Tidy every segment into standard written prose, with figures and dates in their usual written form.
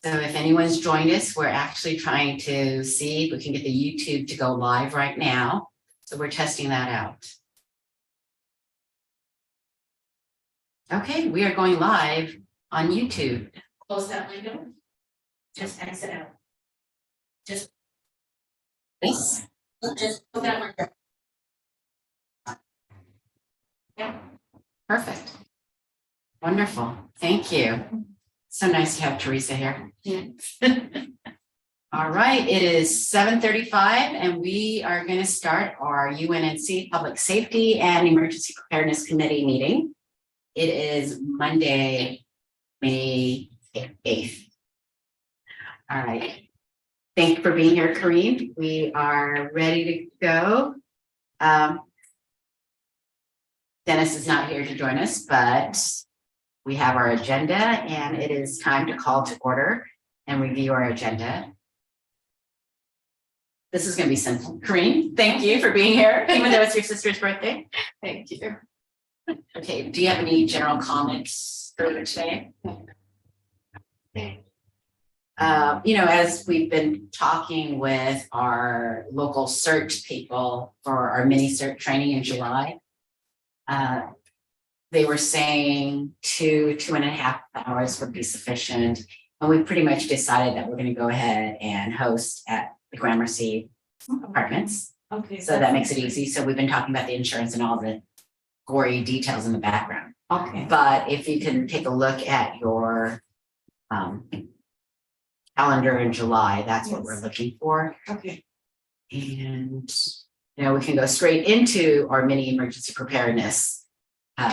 So if anyone's joined us, we're actually trying to see if we can get the YouTube to go live right now. So we're testing that out. Okay, we are going live on YouTube. Close that window. Just exit out. Just Yes. close that window. Yeah. Perfect. Wonderful. Thank you. So nice to have Teresa here. Yeah. All right, it is 7:35 and we are going to start our UNNC Public Safety and Emergency Preparedness Committee meeting. It is Monday, May 8th. All right. Thank you for being here, Kareem. We are ready to go. Dennis is not here to join us, but we have our agenda and it is time to call to order and review our agenda. This is going to be simple. Kareem, thank you for being here, even though it's your sister's birthday. Thank you. Okay, do you have any general comments for today? As we've been talking with our local CERT people for our mini CERT training in July, they were saying 2.5 hours would be sufficient. And we pretty much decided that we're going to go ahead and host at the Gramercy Apartments. Okay. So that makes it easy. So we've been talking about the insurance and all the gory details in the background. Okay. But if you can take a look at your calendar in July, that's what we're looking for. Okay. And, we can go straight into our mini emergency preparedness.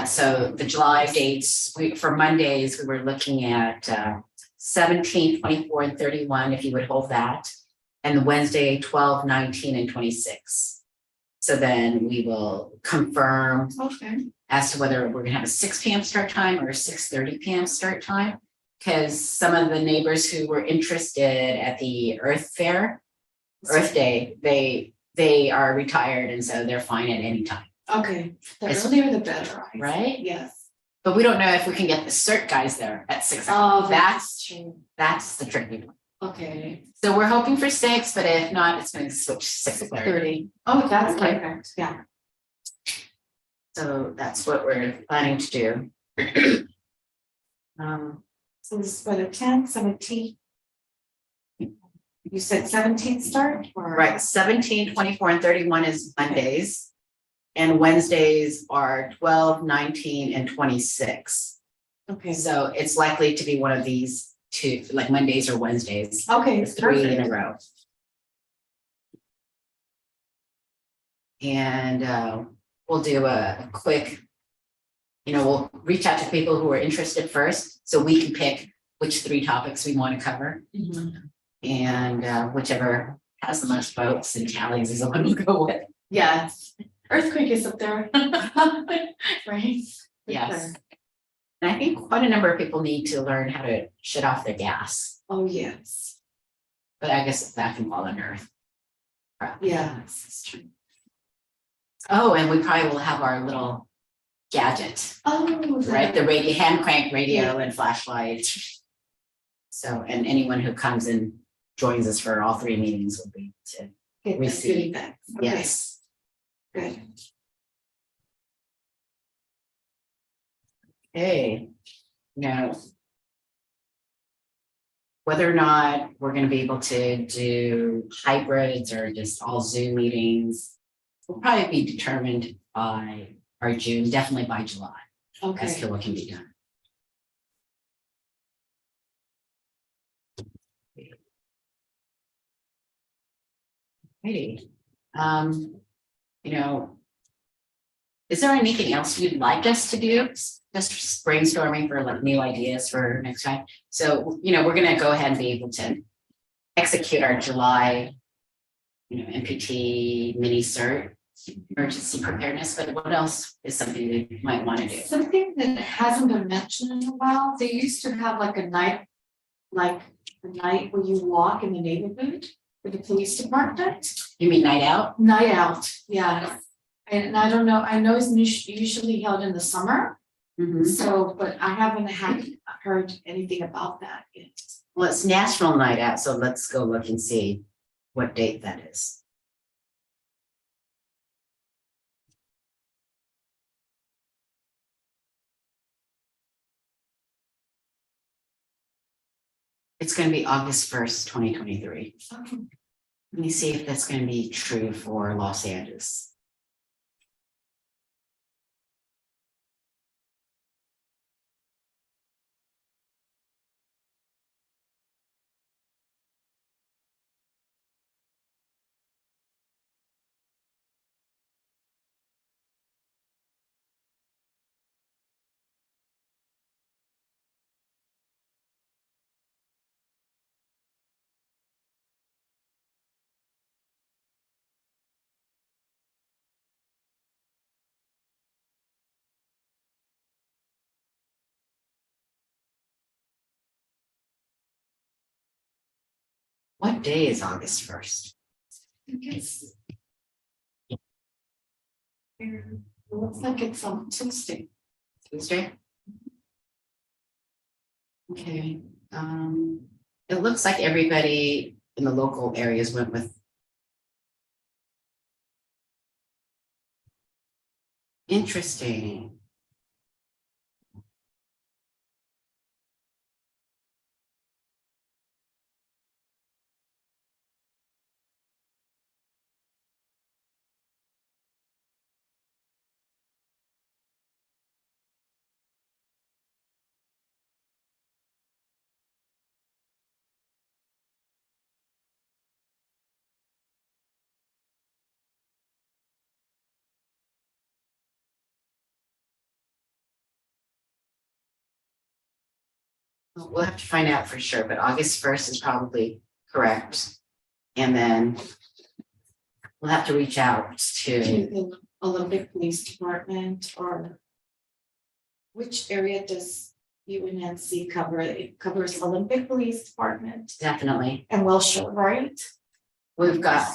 So the July dates, for Mondays, we were looking at 17, 24, and 31, if you would hold that. And Wednesday, 12, 19, and 26. So then we will confirm as to whether we're going to have a 6 p.m. start time or a 6:30 p.m. start time. Because some of the neighbors who were interested at the Earth Day, they are retired and so they're fine at any time. Okay. The earlier the better. Right? Yes. But we don't know if we can get the CERT guys there at 6. Oh, that's true. That's the tricky one. Okay. So we're hoping for 6, but if not, it's going to switch 6:30. Oh, that's Okay. perfect. Yeah. So that's what we're planning to do. So this is for the 10th, 17th. You said 17th start or? Right, 17, 24, and 31 is Mondays. And Wednesdays are 12, 19, and 26. Okay. So it's likely to be one of these two, like Mondays or Wednesdays. Okay. 3 in a row. And we'll do a quick, we'll reach out to people who are interested first, so we can pick which 3 topics we want to cover. And whichever has the most votes and tallies is the one we'll go with. Yeah. Earthquake is up there. Right? Yes. And I think quite a number of people need to learn how to shut off their gas, Oh, yes. but I guess that can fall on Earth. Yes, it's true. Oh, and we probably will have our little gadget, Oh, right? The radio, hand crank radio and flashlight. So, and anyone who comes and joins us for all 3 meetings will be to Get receive. goodie bags. Okay, Yes. good. Okay. Now, whether or not we're going to be able to do hybrids or just all Zoom meetings will probably be determined by our June, definitely by July, as Okay. to what can be done. Righty. Is there anything else you'd like us to do? Just brainstorming for like new ideas for next time. So, we're gonna go ahead and be able to execute our July, MPT mini CERT, emergency preparedness, but what else is something that you might want to do? Something that hasn't been mentioned in a while, they used to have like a night, like the night where you walk in the neighborhood with the police department. You mean night out? Night out, yeah. And I don't know, I know it's usually held in the summer, Mhm. so, but I haven't heard anything about that yet. Well, it's National Night Out, so let's go look and see what date that is. It's going to be August 1st, 2023. Let me see if that's going to be true for Los Angeles. What day is August 1st? It looks like it's on Tuesday. Tuesday? Okay, it looks like everybody in the local areas went with. Interesting. We'll have to find out for sure, but August 1st is probably correct. And then we'll have to reach out to, The Olympic Police Department, or which area does UNNC cover? It covers Olympic Police Department definitely. and Wilshire, right? We've got,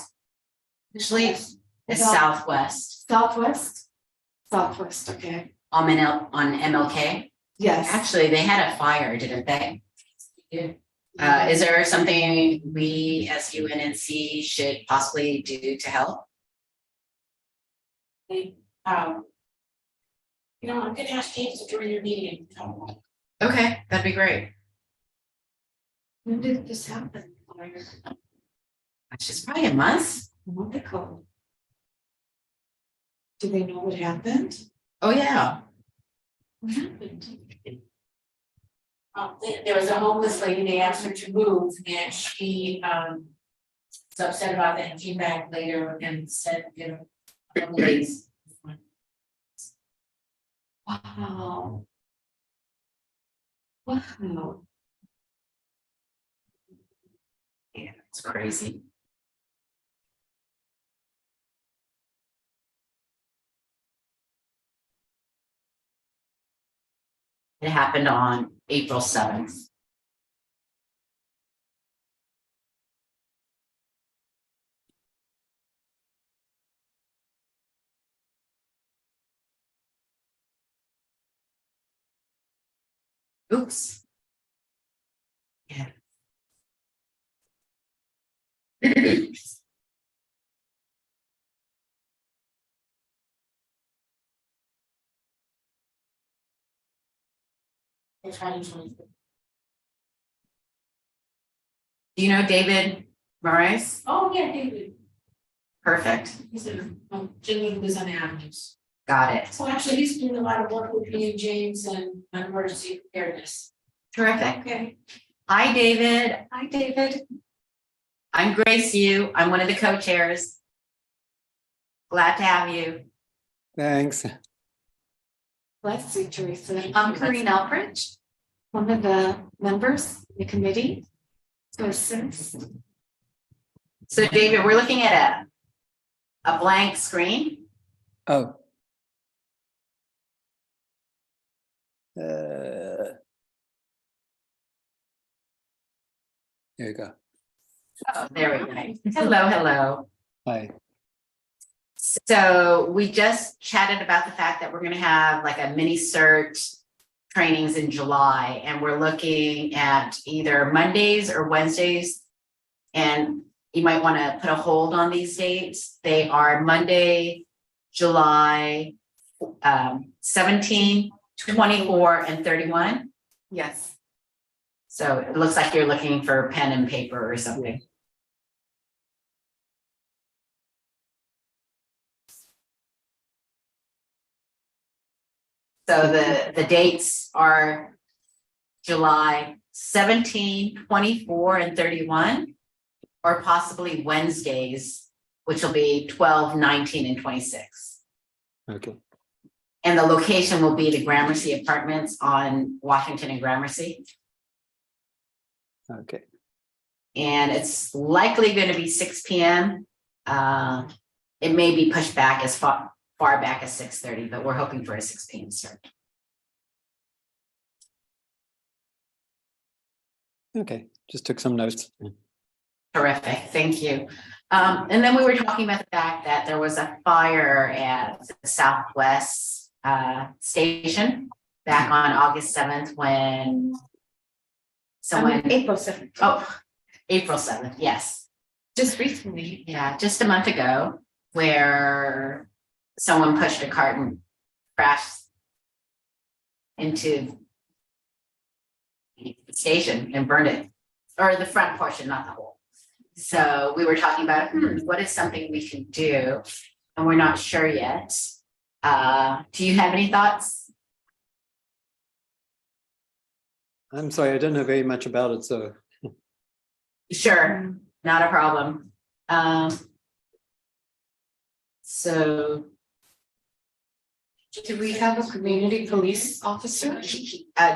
usually it's Southwest Southwest? Southwest, okay. on MLK. Yes. Actually, they had a fire, didn't they? Is there something we as UNNC should possibly do to help? You know, I'm gonna ask James to join your meeting. Okay, that'd be great. When did this happen? It's just probably a month. A month ago. Do they know what happened? Oh, yeah. What happened? There was a homeless lady, they asked her to move, and she was upset about that and came back later and said, you know, a couple days. Wow. Wow. Yeah, it's crazy. It happened on April 7th. Oops. Yeah. They're trying to. Do you know David Moraes? Oh, yeah, David, Perfect. he's a, Jimmy was on Avenues. Got it. So actually, he's doing a lot of work with me and James and on emergency preparedness. Terrific. Okay. Hi, David. Hi, David. I'm Grace Yu. I'm one of the co-chairs. Glad to have you. Thanks. Bless you, Teresa. I'm Corinne Elbridge. One of the members of the committee to assist. So David, we're looking at a blank screen. Oh. There you go. Oh, there we go. Hello, hello. Hi. So we just chatted about the fact that we're going to have like a mini cert trainings in July, and we're looking at either Mondays or Wednesdays. And you might want to put a hold on these dates. They are Monday, July 17, 24, and 31. Yes. So it looks like you're looking for pen and paper or something. So the dates are July 17, 24, and 31, or possibly Wednesdays, which will be 12, 19, and 26. Okay. And the location will be the Gramercy Apartments on Washington and Gramercy. Okay. And it's likely going to be 6 p.m. It may be pushed back as far back as 6:30, but we're hoping for a 6 p.m. start. Okay. Just took some notes. Terrific, thank you. And then we were talking about the fact that there was a fire at the Southwest station back on August 7th when someone, April 7th. oh, April 7th, yes. Just recently. Yeah, just a month ago, where someone pushed a cart and crashed into the station and burned it, or the front portion, not the whole. So we were talking about, what is something we can do? And we're not sure yet. Do you have any thoughts? I'm sorry, I don't know very much about it, so Sure, not a problem. So Do we have a community police officer?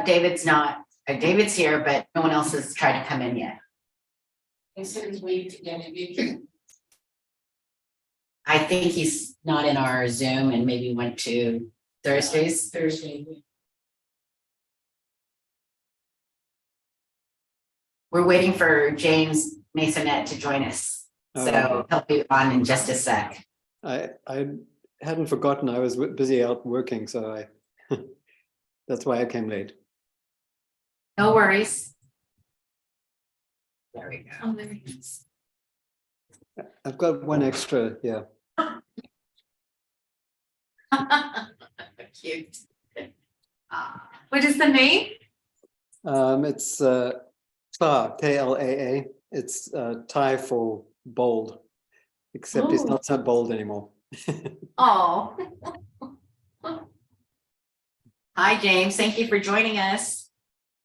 David's not, David's here, but no one else has tried to come in yet. They said he's waiting to get it. I think he's not in our Zoom and maybe went to Thursdays. Thursday. We're waiting for James Masonette to join us. So he'll be on in just a sec. I hadn't forgotten I was busy out working, so I that's why I came late. No worries. There we go. Oh, there he is. I've got one extra, yeah. Cute. What is the name? It's Klaa, Klaa. It's Thai for bold, except it's Oh. not so bold anymore. Oh. Hi, James. Thank you for joining us.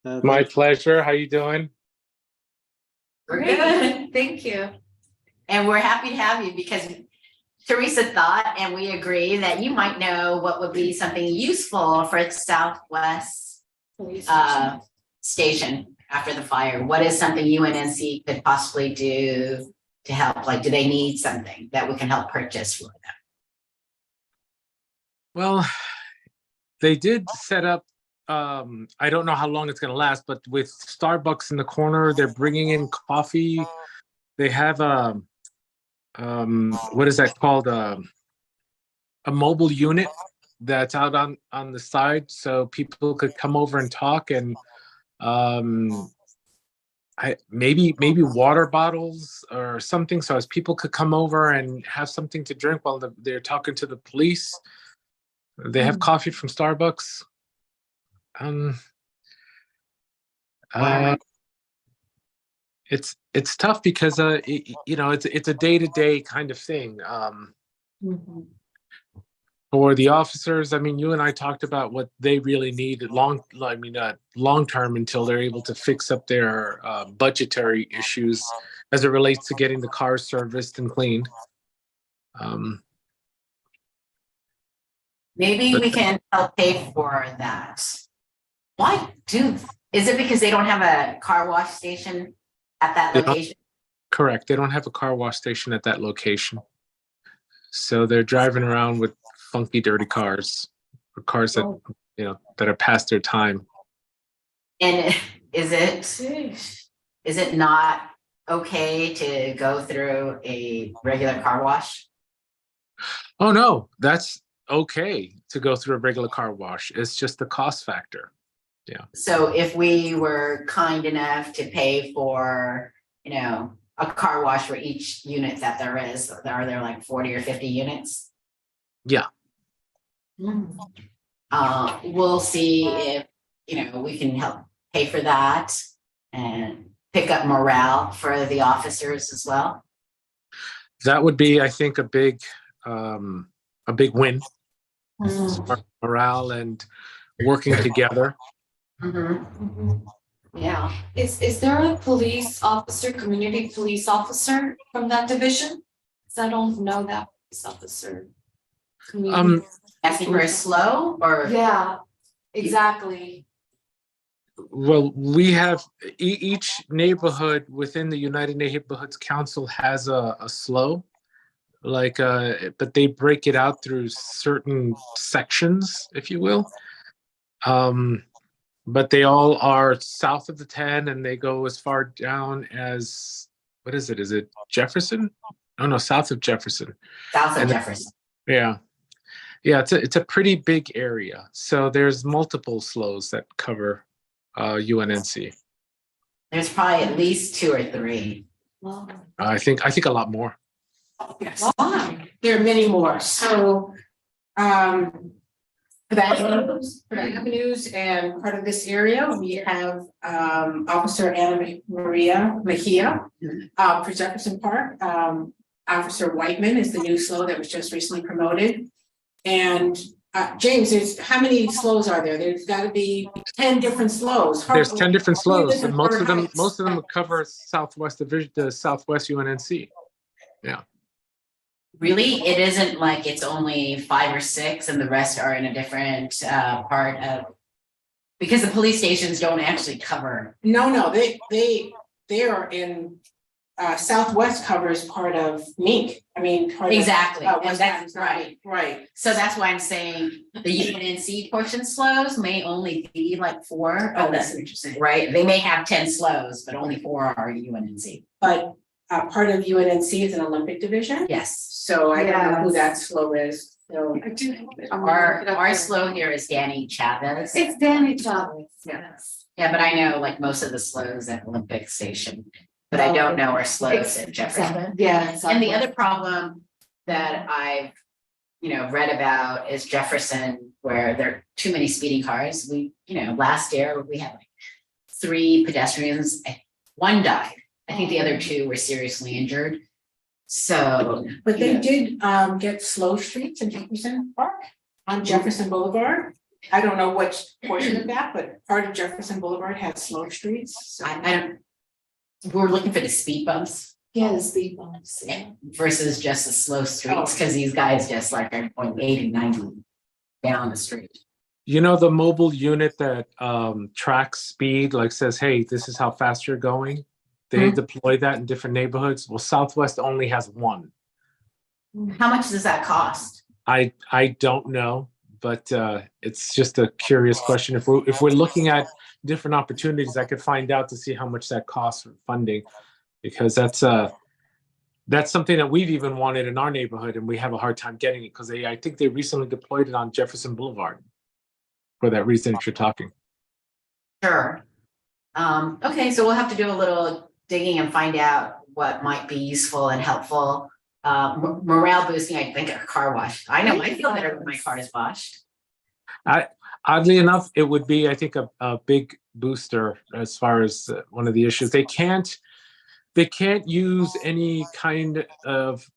My pleasure. How you doing? We're good. Thank you. And we're happy to have you because Teresa thought, and we agree, that you might know what would be something useful for the Southwest Police station after the fire. What is something UNNC could possibly do to help? Like, do they need something that we can help purchase for them? Well, they did set up, I don't know how long it's going to last, but with Starbucks in the corner, they're bringing in coffee. They have what is that called? A mobile unit that's out on the side, so people could come over and talk, and maybe water bottles or something, so as people could come over and have something to drink while they're talking to the police. They have coffee from Starbucks. It's tough because it's a day-to-day kind of thing. For the officers, I mean, you and I talked about what they really need long term until they're able to fix up their budgetary issues as it relates to getting the cars serviced and cleaned. Maybe we can help pay for that. Is it because they don't have a car wash station at that location? Correct. They don't have a car wash station at that location. So they're driving around with funky, dirty cars, or cars that, that are past their time. And is it not okay to go through a regular car wash? Oh, no, that's okay to go through a regular car wash. It's just the cost factor. So if we were kind enough to pay for, a car wash for each unit that there is, are there like 40 or 50 units? Yeah. We'll see if, we can help pay for that and pick up morale for the officers as well. That would be, I think, a big win for morale and working together. Yeah. Is there a police officer, community police officer from that division? Cause I don't know that police officer. Community- Asking for a slow or? Yeah, exactly. Well, we have each neighborhood within the United Neighborhoods Council has a slow, but they break it out through certain sections, if you will. But they all are south of the 10 and they go as far down as, what is it? Is it Jefferson? Oh no, south of Jefferson. South of Jefferson. Yeah. Yeah, it's a pretty big area. So there's multiple slows that cover UNNC. There's probably at least 2 or 3. Wow. I think a lot more. Yes, Wow. there are many more. So, for the avenues and part of this area, we have Officer Anna Maria Mejia for Jefferson Park. Officer Whiteman is the new slow that was just recently promoted. And James, how many slows are there? There's got to be 10 different slows. There's 10 different slows, and most of them Heights. would cover Southwest Division, the Southwest UNNC. Yeah. Really, it isn't like it's only 5 or 6 and the rest are in a different part of, because the police stations don't actually cover. No, they are in Southwest covers part of Mink. I mean, part Exactly, of, and that's right. So that's why I'm saying the UNNC portion slows may only be like 4. Oh, that's interesting. Right, they may have 10 slows, but only 4 are UNNC. But part of UNNC is an Olympic division. Yes, So I don't know who that slow is. So I do. our slow here is Danny Chavez. It's Danny Chavez. Yes. Yeah, but I know like most of the slows at Olympic Station, but I don't know our slows at Jefferson. Yeah. And the other problem that I've, read about is Jefferson, where there are too many speeding cars. We, last year we had like 3 pedestrians, 1 died. I think the other 2 were seriously injured. So. But they did get slow streets in Jefferson Park on Jefferson Boulevard. I don't know which portion of that, but part of Jefferson Boulevard has slow streets. So I don't, we're looking for the speed bumps Yeah, the speed bumps. versus just the slow streets, because these guys just like are going 80, 90 down the street. The mobile unit that tracks speed, like says, hey, this is how fast you're going. They deploy that in different neighborhoods. Well, Southwest only has 1. How much does that cost? I don't know, but it's just a curious question. If we're looking at different opportunities, I could find out to see how much that costs for funding, because that's something that we've even wanted in our neighborhood, and we have a hard time getting it because I think they recently deployed it on Jefferson Boulevard for that reason that you're talking. Sure. Okay, so we'll have to do a little digging and find out what might be useful and helpful. Morale boosting, I think, a car wash. I know I feel better when my car is washed. Oddly enough, it would be, I think, a big booster as far as one of the issues. They can't use any kind of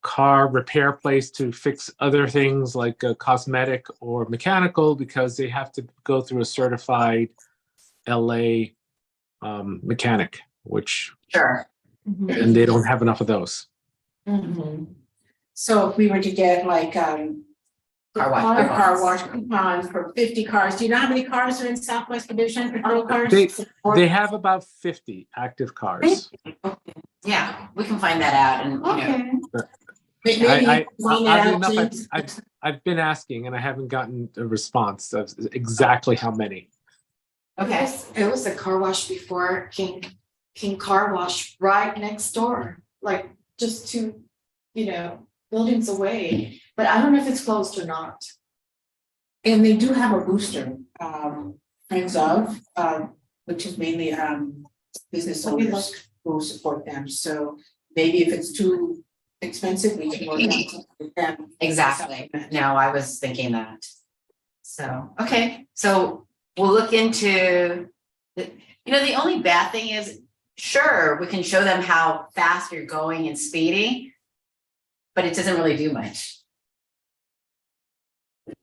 car repair place to fix other things like cosmetic or mechanical, because they have to go through a certified LA mechanic, which Sure. and they don't have enough of those. So if we were to get like Car a wash. car wash coupon for 50 cars, do you know how many cars are in Southwest Division, patrol cars? They have about 50 active cars. Yeah, we can find that out and, Maybe I, find that oddly out, enough, James. I've been asking and I haven't gotten a response of exactly how many. Okay. It was a car wash before King Car Wash right next door, like just 2, buildings away. But I don't know if it's closed or not. And they do have a booster, Friends of, which is mainly business Let me look. owners who support them. So maybe if it's too expensive, we can work out with them. Exactly. No, I was thinking that. So, okay, so we'll look into, the only bad thing is, sure, we can show them how fast you're going and speeding, but it doesn't really do much.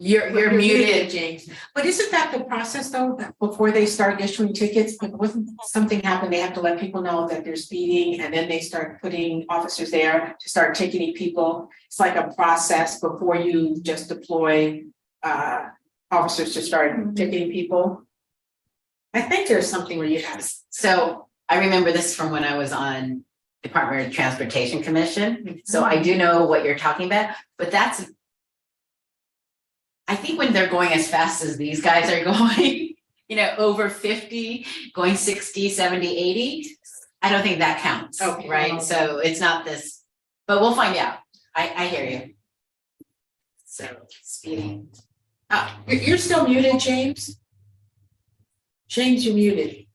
You're muted. James. But isn't that the process though, that before they start issuing tickets, if wasn't something happen, they have to let people know that they're speeding and then they start putting officers there to start ticketing people. It's like a process before you just deploy officers to start ticketing people. I think there's something where you have. So I remember this from when I was on Department of Transportation Commission. So I do know what you're talking about, but I think when they're going as fast as these guys are going, over 50, going 60, 70, 80, I don't think that counts, Okay. right? So it's not this, but we'll find out. I hear you. So speeding. You're still muted, James? James, you're muted.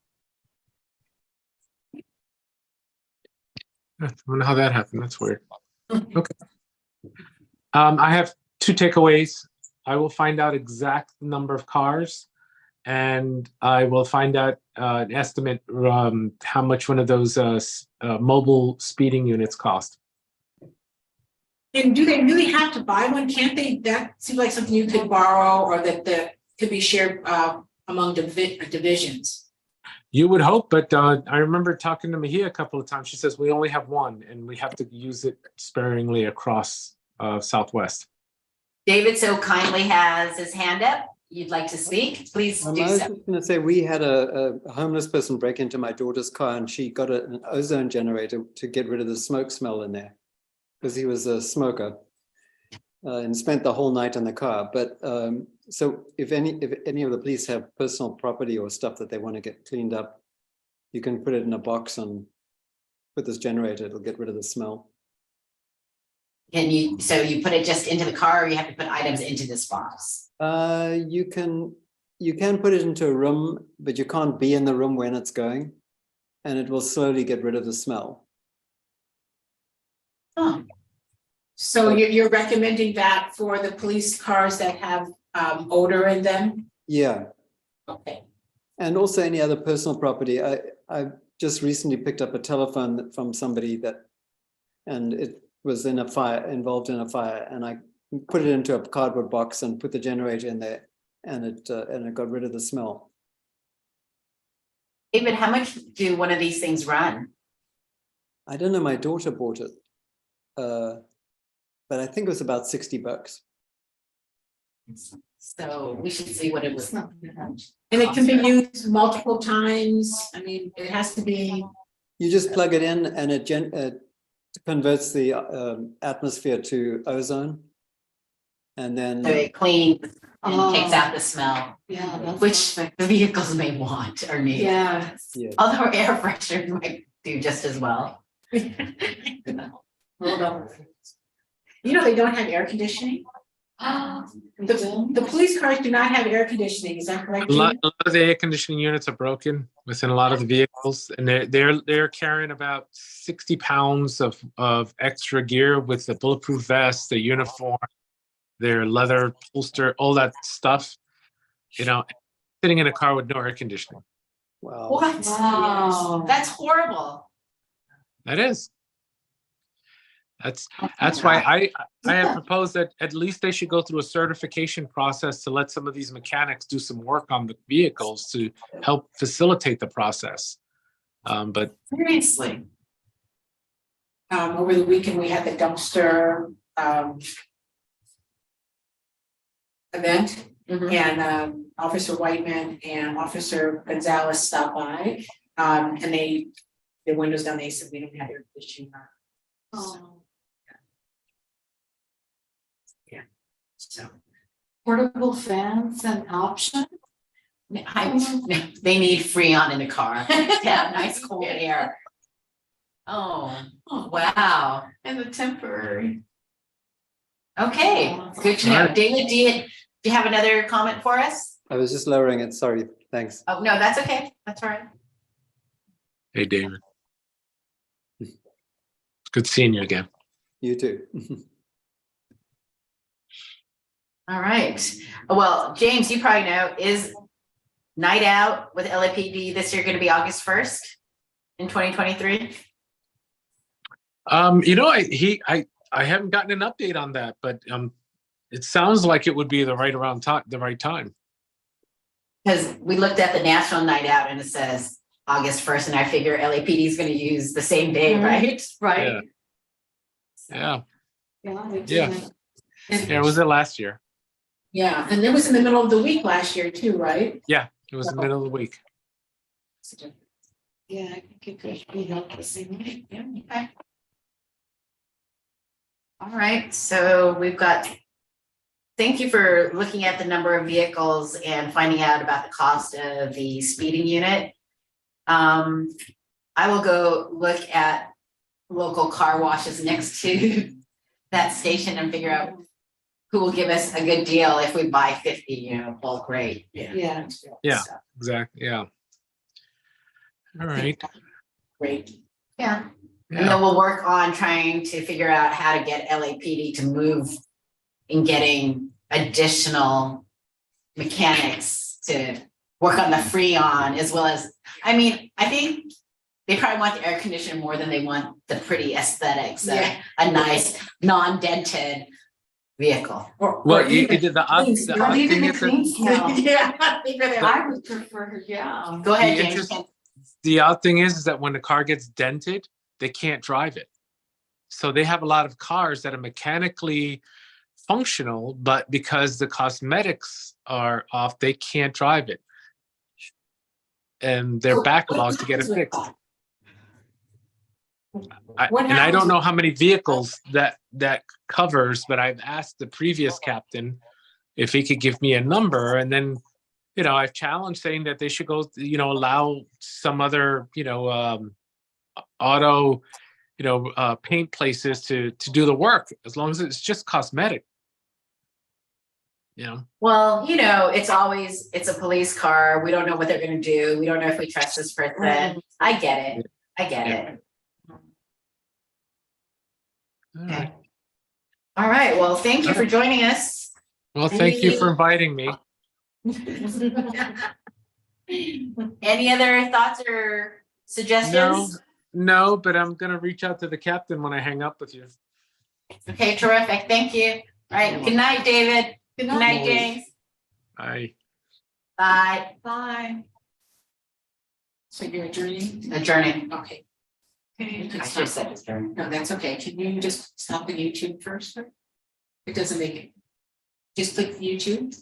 I don't know how that happened. That's weird. Okay. I have two takeaways. I will find out exact number of cars, and I will find out an estimate how much one of those mobile speeding units cost. And do they really have to buy one? Can't they? That seems like something you could borrow or that could be shared among divisions. You would hope, but I remember talking to Mahia a couple of times. She says we only have one, and we have to use it sparingly across Southwest. David so kindly has his hand up. You'd like to speak? Please I do was so. just going to say, we had a homeless person break into my daughter's car, and she got an ozone generator to get rid of the smoke smell in there, because he was a smoker and spent the whole night in the car. But so if any of the police have personal property or stuff that they want to get cleaned up, you can put it in a box and put this generator. It'll get rid of the smell. So you put it just into the car, or you have to put items into this box? You can put it into a room, but you can't be in the room when it's going, and it will slowly get rid of the smell. Oh, So you're recommending that for the police cars that have odor in them? Yeah. Okay. And also any other personal property. I just recently picked up a telephone from somebody and it was involved in a fire, and I put it into a cardboard box and put the generator in there, and it got rid of the smell. David, how much do one of these things run? I don't know, my daughter bought it, but I think it was about $60. So we should see what it was. And it can be used multiple times. I mean, it has to be. You just plug it in, and it converts the atmosphere to ozone, and then So it cleans and takes out the smell, Yeah. which the vehicles may want or need. Yeah. yeah. Although air fresheners might do just as well. Hold on. They don't have air conditioning. The police cars do not have air conditioning. Is that correct? A lot of the air conditioning units are broken within a lot of the vehicles, and they're carrying about 60 pounds of extra gear with the bulletproof vest, the uniform, their leather holster, all that stuff. Sitting in a car with no air conditioning. Wow. What? Wow. That's horrible. That is. That's why I have proposed that at least they should go through a certification process to let some of these mechanics do some work on the vehicles to help facilitate the process. But Seriously. Over the weekend, we had the dumpster event, and Officer Whiteman and Officer Gonzalez stopped by, and the windows down, they said we don't have air conditioning. So Portable fans an option? They need Freon in the car to have nice cool air. Oh, wow. And the temporary. Okay, good to know. David, Do you have another comment for us? I was just lowering it. Sorry. Thanks. Oh, no, that's okay. That's all right. Hey, David. Good seeing you again. You too. All right. Well, James, you probably know, is Night Out with LAPD this year going to be August 1st in 2023? I haven't gotten an update on that, but it sounds like it would be the right time. Because we looked at the National Night Out and it says August 1st, and I figure LAPD is going to use the same day, right? Right. Yeah. Yeah. Yeah. Yeah, was it last year? Yeah, and it was in the middle of the week last year too, right? Yeah, it was the middle of the week. Yeah, I think it could be held the same way. Yeah. Okay. All right, so we've got, thank you for looking at the number of vehicles and finding out about the cost of the speeding unit. I will go look at local car washes next to that station and figure out who will give us a good deal if we buy 50, bulk rate. Yeah. Yeah. So, Exactly. Yeah. All right. Great. yeah. And Yeah. then we'll work on trying to figure out how to get LAPD to move in getting additional mechanics to work on the Freon, as well as, I think they probably want the air conditioner more than they want the pretty aesthetics of Yeah. a nice non-dented vehicle. Well, the odd thing is that I would prefer, yeah. Go ahead, The James. the odd thing is that when the car gets dented, they can't drive it. So they have a lot of cars that are mechanically functional, but because the cosmetics are off, they can't drive it. And they're backlogged to get it fixed. I don't know how many vehicles that covers, but I've asked the previous captain if he could give me a number, and then I've challenged saying that they should go allow some other auto paint places to do the work, as long as it's just cosmetic. Well, it's a police car. We don't know what they're going to do. We don't know if we trust this person. I get it. Yeah. All Okay. right. All right. Well, thank you for joining us. Well, thank you for inviting me. Any other thoughts or suggestions? No, but I'm gonna reach out to the captain when I hang up with you. Okay, terrific. Thank you. All right. Good night, David. Good night, James. Bye. Bye. Bye. So you're adjourning? Adjourning. Okay. I should have said adjourning. No, that's okay. Can you just stop the YouTube first? It doesn't make it. Just click YouTube.